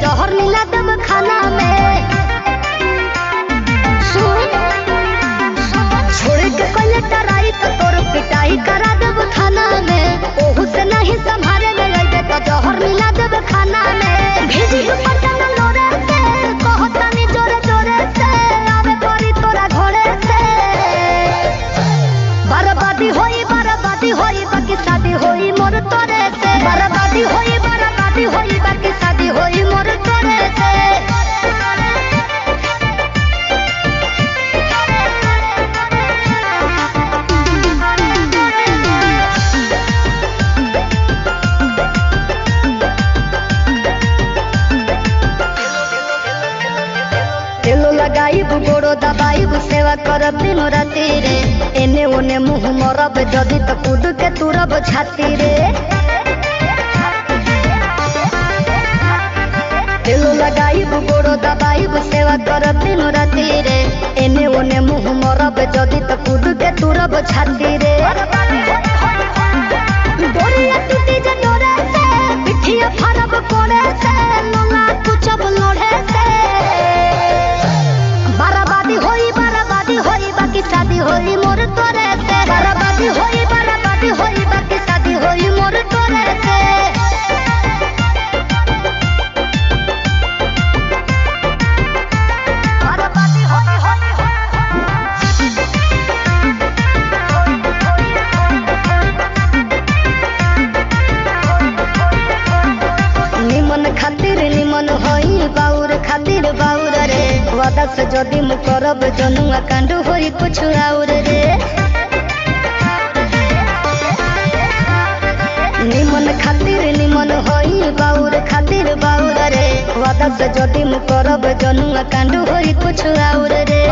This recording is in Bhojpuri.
जहर मिला देब खाना में। सुन छोड़ के कोई टराई तो तोर पिटाई करा देब थाना में। ओहू से नहीं संभाले में अइबे तो जहर मिला देब खाना में। भेजी पटन लोरे से कहतानी जोरे जोरे से आवे परी तोरा घरे से। बर्बादी होई बाकी शादी होई मोर तोरे से। बर्बादी होई बाकी शादी होई मोर तोरे से। तेलो लगाइब गोड़ो दबाइब सेवा करब दिनो राति रे। एने ओने मुँह मरब जदि तो कूद के तुरब छाती रे। तेलो लगाइब गोड़ो दबाइब सेवा करब दिनो राति रे। एने ओने मुँह मरब जदि तो कूद के तुरब छाती रे। डोरिया टूटी जे डोरे से पिठिया फरब कोड़े से लोला कुचब लोढ़े से। बर्बादी होई बाकी शादी होई मोर तोरे से। बर्बादी होई बाकी शादी होई मोर तोरे से। बर्बादी निमन खातिर निमन होई बाउर खातिर बाउर रे। वादा से जदि मु करब जनुआ कांड होई कुछ और रे। निमन खातिर निमन होई बाउर खातिर बाउर रे। वादा से जदि मु करब जनुआ कांड होई कुछ और रे।